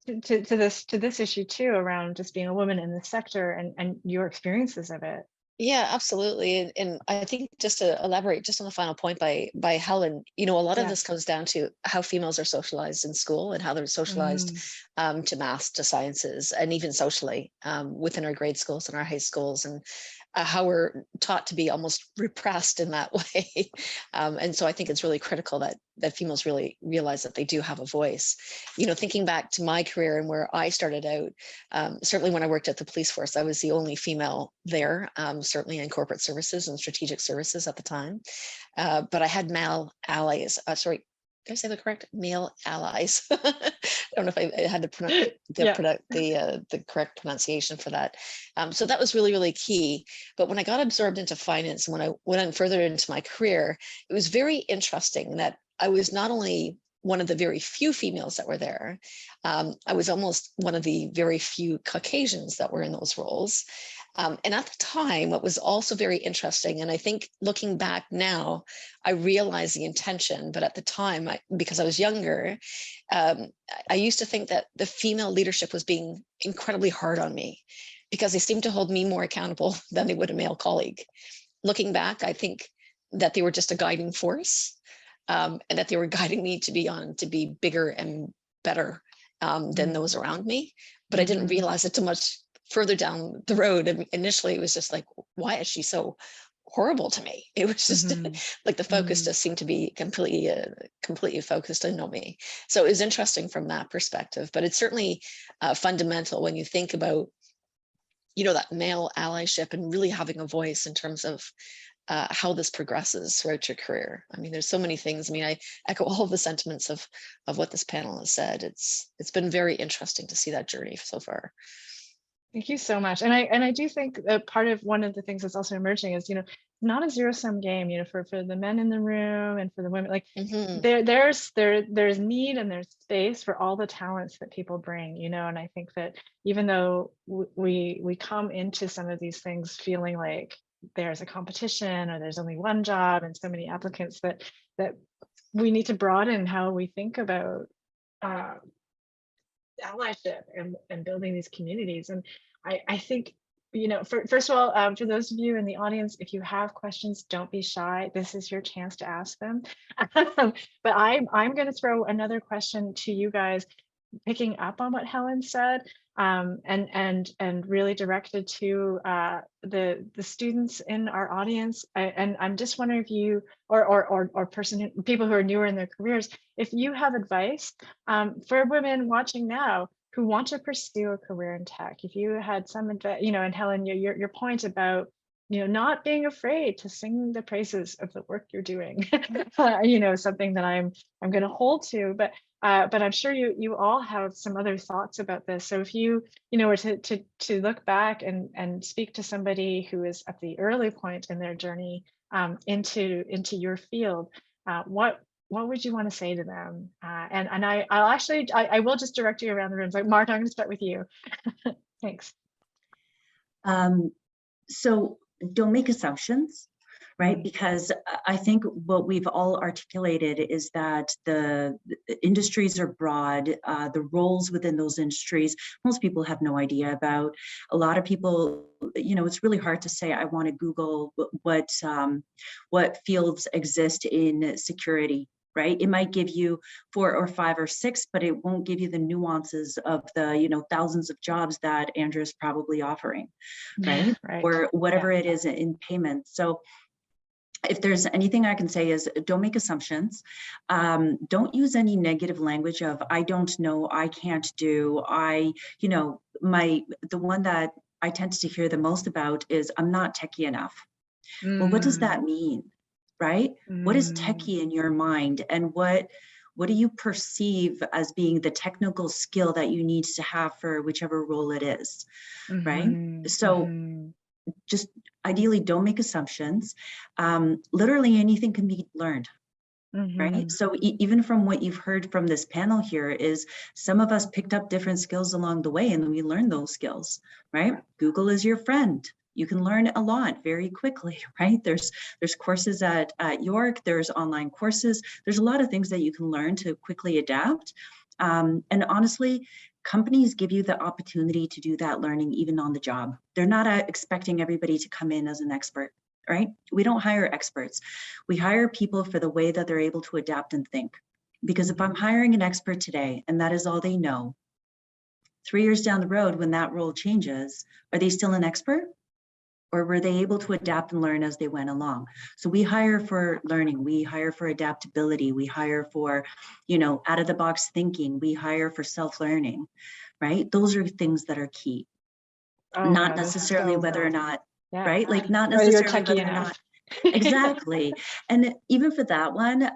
to this issue too, around just being a woman in the sector and your experiences of it. Yeah, absolutely. And I think just to elaborate just on the final point by Helen, you know, a lot of Yeah. this comes down to how females are socialized in school and how they're socialized to math, to sciences, and even socially within our grade schools and our high schools, and how we're taught to be almost repressed in that way. And so I think it's really critical that females really realize that they do have a voice. You know, thinking back to my career and where I started out, certainly when I worked at the police force, I was the only female there, certainly in corporate services and strategic services at the time. But I had male allies, sorry, did I say the correct? Male allies. I don't know if I had to pronounce the correct pronunciation for that. So that was really, really key. But when I got absorbed into finance, and when I went on further into my career, it was very interesting that I was not only one of the very few females that were there, I was almost one of the very few Caucasians that were in those roles. And at the time, what was also very interesting, and I think looking back now, I realized the intention, but at the time, because I was younger, I used to think that the female leadership was being incredibly hard on me because they seemed to hold me more accountable than they would a male colleague. Looking back, I think that they were just a guiding force, and that they were guiding me to be bigger and better than those around me. But I didn't realize it too much further down the road. And initially it was just like, why is she so horrible to me? It was just like the focus just seemed to be completely focused on me. So it was interesting from that perspective, but it's certainly fundamental when you think about, you know, that male allyship and really having a voice in terms of how this progresses throughout your career. I mean, there's so many things. I mean, I echo all of the sentiments of what this panel has said. It's been very interesting to see that journey so far. Thank you so much. And I do think that part of one of the things that's also emerging is, you know, not a zero-sum game, you know, for the men in the room and for the women, like there's need and there's space for all the talents that people bring, you know. And I think that even though we come into some of these things feeling like there's a competition or there's only one job and so many applicants, that we need to broaden how we think about allyship and building these communities. And I think, you know, first of all, for those of you in the audience, if you have questions, don't be shy. This is your chance to ask them. But I'm going to throw another question to you guys, picking up on what Helen said, and really directed to the students in our audience. And I'm just wondering if you or people who are newer in their careers, if you have advice for women watching now who want to pursue a career in tech. If you had some advice, you know, and Helen, your point about, you know, not being afraid to sing the praises of the work you're doing, you know, something that I'm going to hold to, but I'm sure you all have some other thoughts about this. So if you know, were to look back and speak to somebody who is at the early point in their journey into your field, what would you want to say to them? And I will just direct you around the room. Like, Mark, I'm going to start with you. Thanks. So don't make assumptions, right? Because I think what we've all articulated is that the industries are broad, the roles within those industries, most people have no idea about. A lot of people, you know, it's really hard to say, I want to Google what fields exist in security, right? It might give you 4 or 5 or 6, but it won't give you the nuances of the, you know, thousands of jobs that Andrew is probably offering, right? Or whatever it is in payments. So if there's anything I can say is don't make assumptions. Don't use any negative language of I don't know, I can't do, you know, the one that I tend to hear the most about is I'm not techie enough. Well, what does that mean? Right? What is techie in your mind, and what do you perceive as being the technical skill that you need to have for whichever role it is, right? So just ideally don't make assumptions. Literally anything can be learned, right? So even from what you've heard from this panel here is some of us picked up different skills along the way and we learned those skills, right? Google is your friend. You can learn a lot very quickly, right? There's courses at York, there's online courses. There's a lot of things that you can learn to quickly adapt. And honestly, companies give you the opportunity to do that learning even on the job. They're not expecting everybody to come in as an expert, right? We don't hire experts. We hire people for the way that they're able to adapt and think. Because if I'm hiring an expert today and that is all they know, 3 years down the road, when that role changes, are they still an expert? Or were they able to adapt and learn as they went along? So we hire for learning, we hire for adaptability, we hire for, out of the box thinking, we hire for self-learning, right? Those are things that are key. Oh, Not yeah, that's necessarily so whether or good. not, Yeah. right? Like not Whether you're necessarily techie whether or enough. not. Exactly. And even for that one,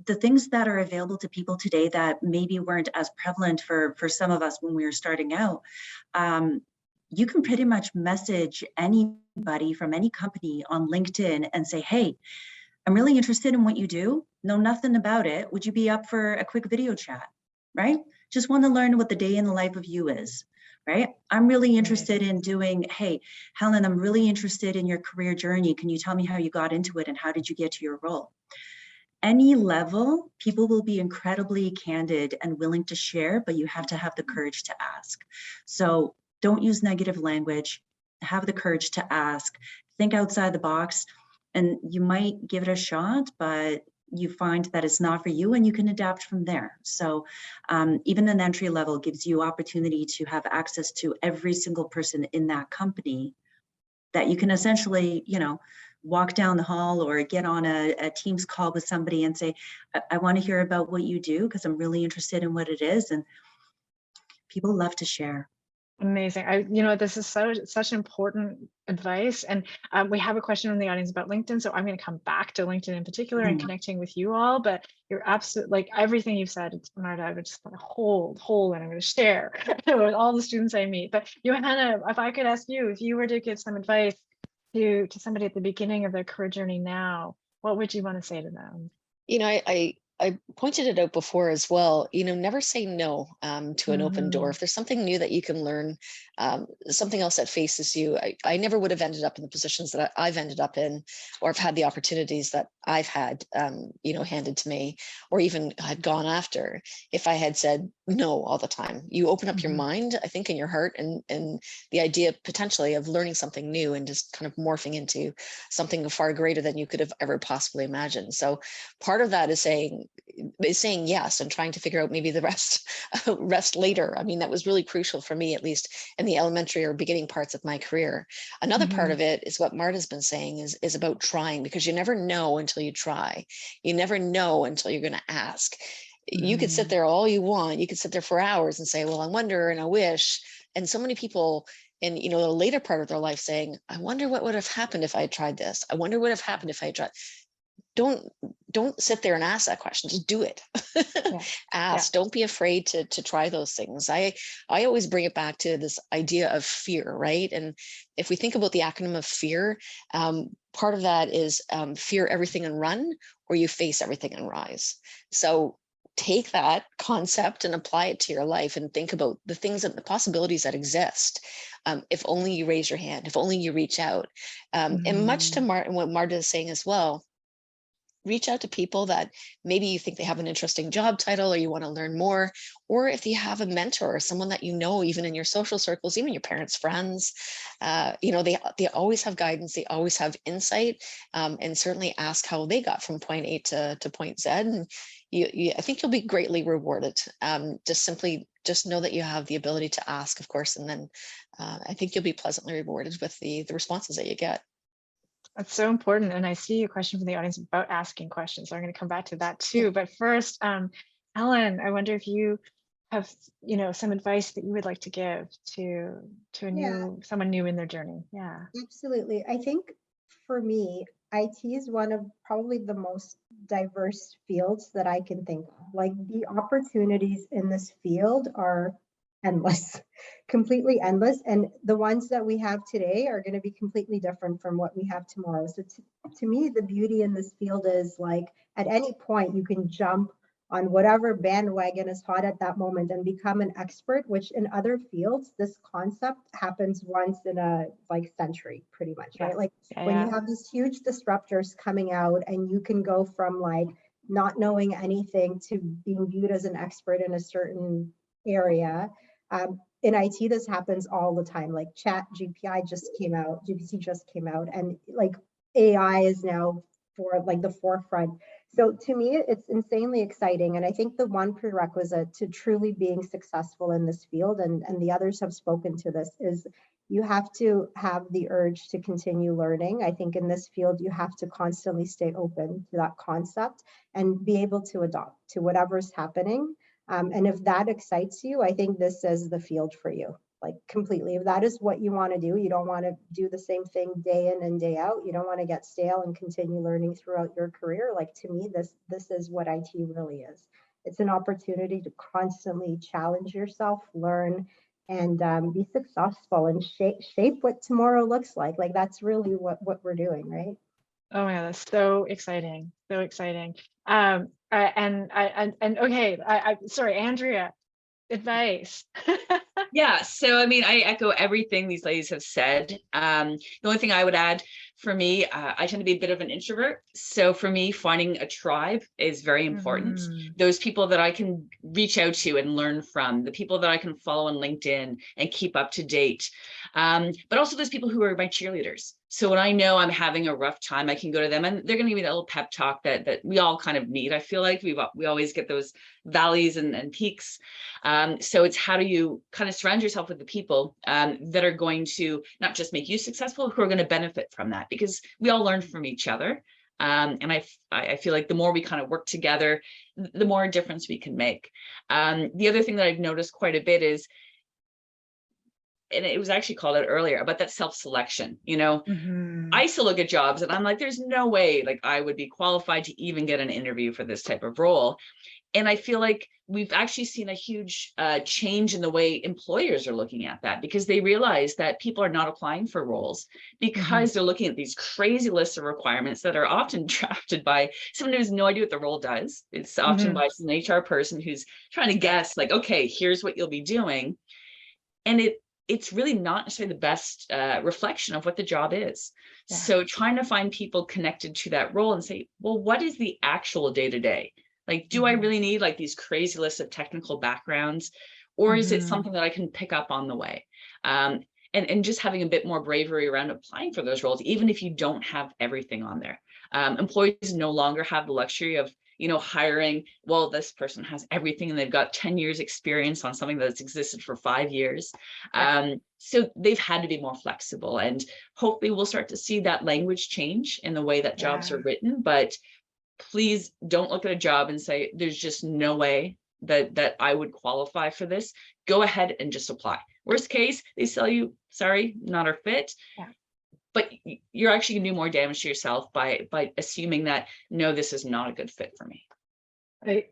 the things that are available to people today that maybe weren't as prevalent for some of us when we were starting out, you can pretty much message anybody from any company on LinkedIn and say, hey, I'm really interested in what you do. Know nothing about it. Would you be up for a quick video chat, right? Just want to learn what the day in the life of you is, right? I'm really interested in doing, hey, Helen, I'm really interested in your career journey. Can you tell me how you got into it and how did you get to your role? Any level, people will be incredibly candid and willing to share, but you have to have the courage to ask. So don't use negative language, have the courage to ask, think outside the box, and you might give it a shot, but you find that it's not for you and you can adapt from there. So even an entry level gives you opportunity to have access to every single person in that company that you can essentially, walk down the hall or get on a Teams call with somebody and say, I want to hear about what you do because I'm really interested in what it is. And people love to share. Amazing. This is such important advice. And we have a question from the audience about LinkedIn. So I'm going to come back to LinkedIn in particular and connecting with you all. But you're absolutely, like everything you've said, Marta, I would just want to hold and I'm going to share with all the students I meet. But Johanna, if I could ask you, if you were to give some advice to somebody at the beginning of their career journey now, what would you want to say to them? I pointed it out before as well, never say no to an open door. If there's something new that you can learn, something else that faces you, I never would have ended up in the positions that I've ended up in, or have had the opportunities that I've had, handed to me, or even had gone after if I had said no all the time. You open up your mind, I think, in your heart, and the idea potentially of learning something new and just kind of morphing into something far greater than you could have ever possibly imagined. So part of that is saying yes and trying to figure out maybe the rest later. I mean, that was really crucial for me, at least in the elementary or beginning parts of my career. Another part of it is what Marta's been saying is about trying, because you never know until you try. You never know until you're going to ask. You could sit there all you want. You could sit there for hours and say, well, I wonder and I wish. And so many people in the later part of their life saying, I wonder what would have happened if I had tried this. I wonder what would have happened if I had tried. Don't sit there and ask that question. Just do it. Ask. Don't be afraid to try those things. I always bring it back to this idea of fear, right? And if we think about the acronym of fear, part of that is fear everything and run, or you face everything and rise. So take that concept and apply it to your life and think about the things and the possibilities that exist. If only you raise your hand, if only you reach out. And much to what Marta is saying as well, reach out to people that maybe you think they have an interesting job title or you want to learn more, or if you have a mentor or someone that even in your social circles, even your parents, friends, they always have guidance, they always have insight, and certainly ask how they got from point A to point Z. And I think you'll be greatly rewarded. Just know that you have the ability to ask, of course, and then I think you'll be pleasantly rewarded with the responses that you get. That's so important. And I see a question from the audience about asking questions. So I'm going to come back to that too. But first, Helen, I wonder if you have, some advice that you would like to give to someone new in their journey. Yeah. Absolutely. I think for me, IT is one of probably the most diverse fields that I can think of. Like, the opportunities in this field are endless, completely endless. And the ones that we have today are going to be completely different from what we have tomorrow. So to me, the beauty in this field is, like, at any point you can jump on whatever bandwagon is hot at that moment and become an expert, which in other fields, this concept happens once in a century, pretty much, right? Like when you have these huge disruptors coming out and you can go from not knowing anything to being viewed as an expert in a certain area, In IT, this happens all the time. Like GPT just came out, and like AI is now for like the forefront. So to me, it's insanely exciting. And I think the one prerequisite to truly being successful in this field, and the others have spoken to this, is you have to have the urge to continue learning. I think in this field, you have to constantly stay open to that concept and be able to adopt to whatever's happening. And if that excites you, I think this is the field for you, like completely. If that is what you want to do, you don't want to do the same thing day in and day out. You don't want to get stale and continue learning throughout your career. Like, to me, this is what IT really is. It's an opportunity to constantly challenge yourself, learn, and be successful and shape what tomorrow looks like. Like, that's really what we're doing, right? Oh my God, that's so exciting. So exciting. Okay, sorry, Andrea, advice. Yeah, so I mean, I echo everything these ladies have said. The only thing I would add, for me, I tend to be a bit of an introvert. So for me, finding a tribe is very important. Those people that I can reach out to and learn from, the people that I can follow on LinkedIn and keep up to date. But also those people who are my cheerleaders. So when I know I'm having a rough time, I can go to them and they're going to give me that little pep talk that we all kind of need. I feel like we always get those valleys and peaks. So it's how do you kind of surround yourself with the people that are going to not just make you successful, who are going to benefit from that, because we all learn from each other. And I feel like the more we kind of work together, the more difference we can make. The other thing that I've noticed quite a bit is, and it was actually called out earlier, about that self-selection. You know, I still look at jobs and I'm like, there's no way like I would be qualified to even get an interview for this type of role. And I feel like we've actually seen a huge change in the way employers are looking at that, because they realize that people are not applying for roles because they're looking at these crazy lists of requirements that are often drafted by someone who has no idea what the role does. It's often by an HR person who's trying to guess, like, okay, here's what you'll be doing. And it's really not necessarily the best reflection of what the job is. Yeah. So trying to find people connected to that role and say, well, what is the actual day-to-day? Like, do I really need like these crazy lists of technical backgrounds, or is it something that I can pick up on the way? And just having a bit more bravery around applying for those roles, even if you don't have everything on there. Employees no longer have the luxury of, you know, hiring, well, this person has everything and they've got 10 years experience on something that's existed for 5 years. So they've had to be more flexible, and hopefully we'll start to see that language change in the way that jobs are written. But please don't look at a job and say, there's just no way that I would qualify for this. Go ahead and just apply. Worst case, they tell you, sorry, not our fit. Yeah. But you're actually gonna do more damage to yourself by assuming that, no, this is not a good fit for me.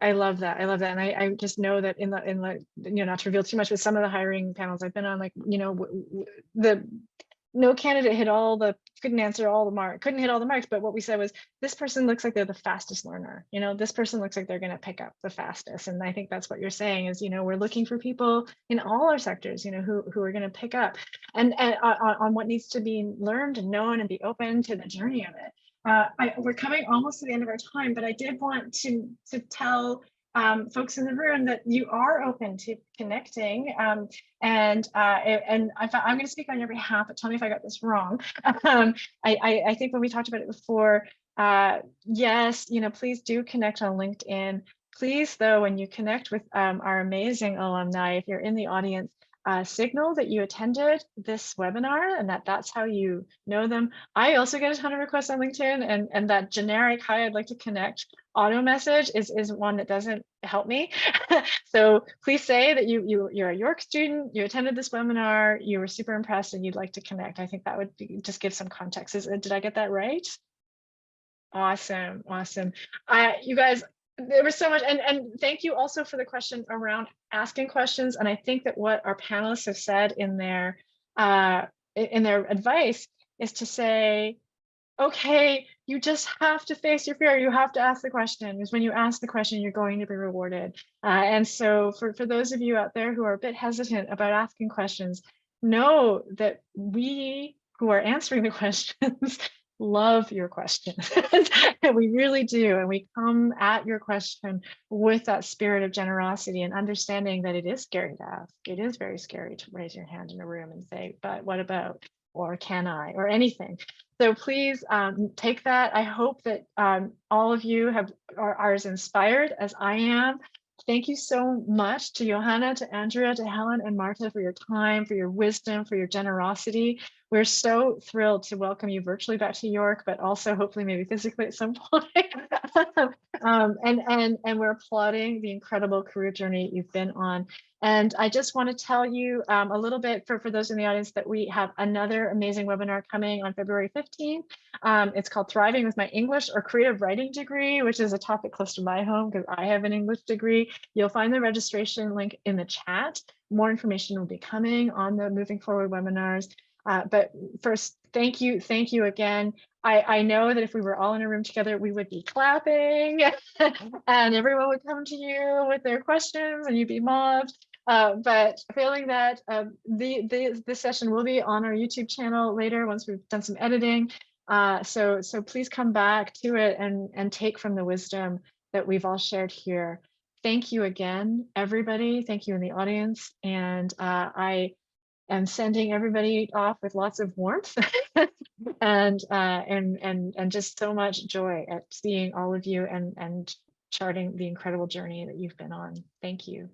I love that. I love that. And I just know that in the, you know, not to reveal too much, but some of the hiring panels I've been on, like, you know, no candidate couldn't hit all the marks, but what we said was, this person looks like they're the fastest learner. You know, this person looks like they're going to pick up the fastest. And I think that's what you're saying is, you know, we're looking for people in all our sectors, you know, who are going to pick up and on what needs to be learned and known, and be open to the journey of it. We're coming almost to the end of our time, but I did want to tell folks in the room that you are open to connecting, and I'm going to speak on your behalf, but tell me if I got this wrong. I think when we talked about it before, yes, you know, please do connect on LinkedIn. Please, though, when you connect with our amazing alumni, if you're in the audience, signal that you attended this webinar and that's how you know them. I also get a ton of requests on LinkedIn, and that generic "hi, I'd like to connect" auto message is one that doesn't help me. So please say that you're a York student, you attended this webinar, you were super impressed, and you'd like to connect. I think that would just give some context. Did I get that right? Awesome. You guys, there was so much, and thank you also for the question around asking questions. And I think that what our panelists have said in their advice is to say, okay, you just have to face your fear. You have to ask the question, because when you ask the question, you're going to be rewarded. And so for those of you out there who are a bit hesitant about asking questions, know that we who are answering the questions love your questions. And we really do. And we come at your question with that spirit of generosity and understanding that it is scary to ask. It is very scary to raise your hand in a room and say, but what about, or can I, or anything. So please take that. I hope that all of you are as inspired as I am. Thank you so much to Johanna, to Andrea, to Helen and Marta for your time, for your wisdom, for your generosity. We're so thrilled to welcome you virtually back to York, but also hopefully maybe physically at some point. And we're applauding the incredible career journey you've been on. And I just want to tell you a little bit for those in the audience that we have another amazing webinar coming on February 15th. It's called Thriving with My English or Creative Writing Degree, which is a topic close to my home because I have an English degree. You'll find the registration link in the chat. More information will be coming on the Moving Forward webinars. But first, thank you again. I know that if we were all in a room together, we would be clapping and everyone would come to you with their questions and you'd be mobbed. But failing that, this session will be on our YouTube channel later once we've done some editing. So please come back to it and take from the wisdom that we've all shared here. Thank you again, everybody. Thank you in the audience. And I am sending everybody off with lots of warmth and just so much joy at seeing all of you and charting the incredible journey that you've been on. Thank you.